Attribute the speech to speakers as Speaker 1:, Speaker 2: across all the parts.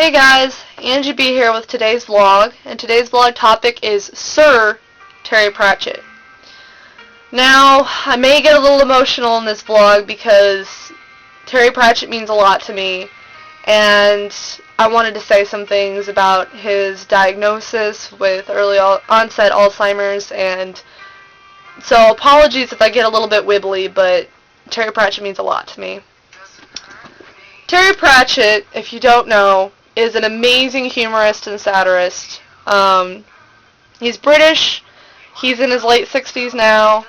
Speaker 1: Hey guys, Angie B here with today's vlog, and today's vlog topic is Sir Terry Pratchett. Now, I may get a little emotional in this vlog because Terry Pratchett means a lot to me, and I wanted to say some things about his diagnosis with early onset Alzheimer's, and so apologies if I get a little bit wibbly, but Terry Pratchett means a lot to me. Terry Pratchett, if you don't know, is an amazing humorist and satirist. He's British, he's in his late 60s now,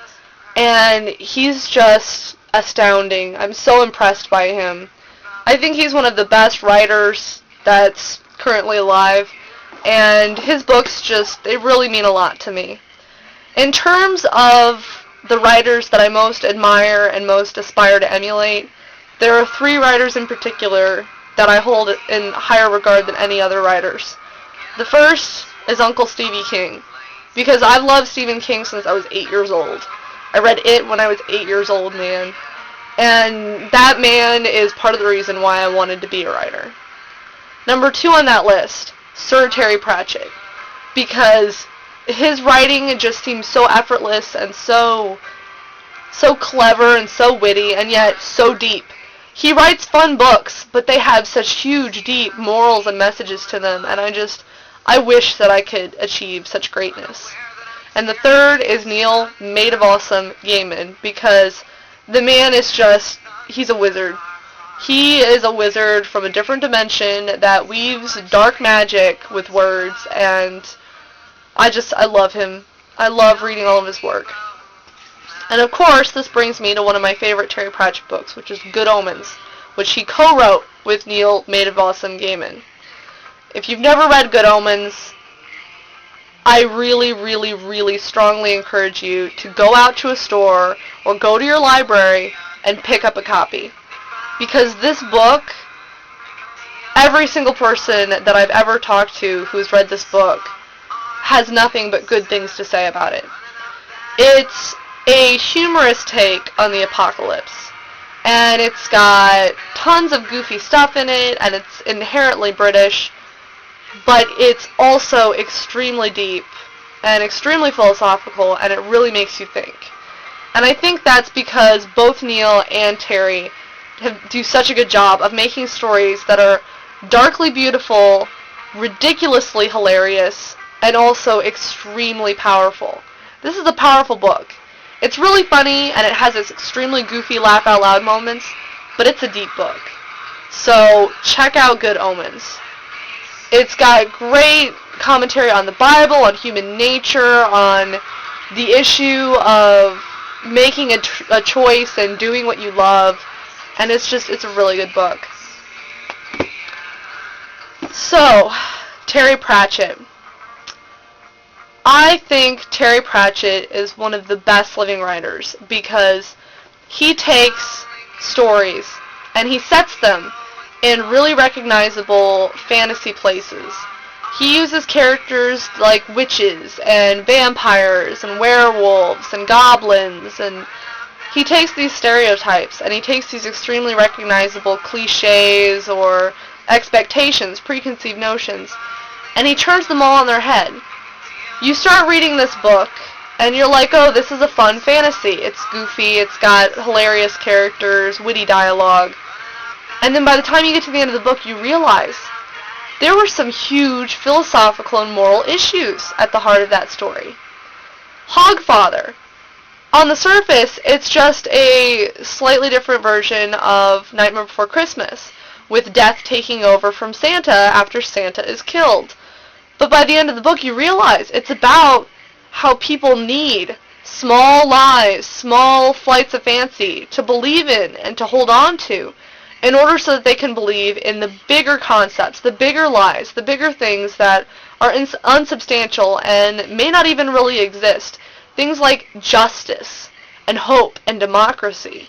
Speaker 1: and he's just astounding. I'm so impressed by him. I think he's one of the best writers that's currently alive, and his books they really mean a lot to me. In terms of the writers that I most admire and most aspire to emulate, there are three writers in particular that I hold in higher regard than any other writers. The first is Uncle Stevie King, because I've loved Stephen King since I was 8 years old. I read It when I was 8 years old, man. And that man is part of the reason why I wanted to be a writer. Number two on that list, Sir Terry Pratchett, because his writing just seems so effortless and so clever and so witty and yet so deep. He writes fun books, but they have such huge, deep morals and messages to them, and I wish that I could achieve such greatness. And the third is Neil, Maid of Awesome Gaiman, because the man is he's a wizard. He is a wizard from a different dimension that weaves dark magic with words, and I love him. I love reading all of his work. And of course, this brings me to one of my favorite Terry Pratchett books, which is Good Omens, which he co-wrote with Neil, Maid of Awesome Gaiman. If you've never read Good Omens, I really, really, really strongly encourage you to go out to a store or go to your library and pick up a copy. Because this book, every single person that I've ever talked to who's read this book has nothing but good things to say about it. It's a humorous take on the apocalypse, and it's got tons of goofy stuff in it, and it's inherently British, but it's also extremely deep and extremely philosophical, and it really makes you think. And I think that's because both Neil and Terry do such a good job of making stories that are darkly beautiful, ridiculously hilarious, and also extremely powerful. This is a powerful book. It's really funny, and it has its extremely goofy laugh-out-loud moments, but it's a deep book. So check out Good Omens. It's got great commentary on the Bible, on human nature, on the issue of making a choice and doing what you love, and it's a really good book. So, Terry Pratchett. I think Terry Pratchett is one of the best living writers because he takes stories and he sets them in really recognizable fantasy places. He uses characters like witches and vampires and werewolves and goblins, and he takes these stereotypes and he takes these extremely recognizable cliches or expectations, preconceived notions, and he turns them all on their head. You start reading this book, and you're like, oh, this is a fun fantasy. It's goofy, it's got hilarious characters, witty dialogue. And then by the time you get to the end of the book, you realize there were some huge philosophical and moral issues at the heart of that story. Hogfather. On the surface, it's just a slightly different version of Nightmare Before Christmas, with death taking over from Santa after Santa is killed. But by the end of the book, you realize it's about how people need small lies, small flights of fancy to believe in and to hold on to in order so that they can believe in the bigger concepts, the bigger lies, the bigger things that are unsubstantial and may not even really exist. Things like justice and hope and democracy.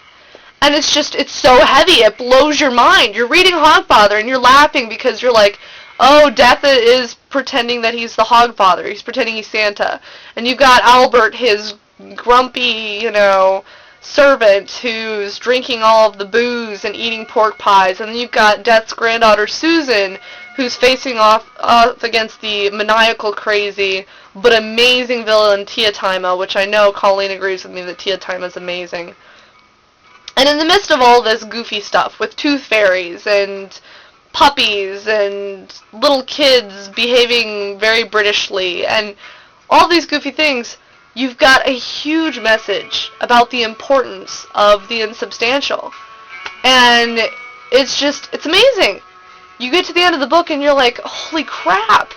Speaker 1: And it's so heavy, it blows your mind. You're reading Hogfather and you're laughing because you're like, oh, Death is pretending that he's the Hogfather. He's pretending he's Santa. And you've got Albert, his grumpy, servant who's drinking all of the booze and eating pork pies, and then you've got Death's granddaughter Susan, who's facing off against the maniacal, crazy, but amazing villain Tiatima, which I know Colleen agrees with me that Tiatima's amazing. And in the midst of all this goofy stuff, with tooth fairies and puppies and little kids behaving very Britishly and all these goofy things, you've got a huge message about the importance of the insubstantial. And it's amazing. You get to the end of the book and you're like, holy crap,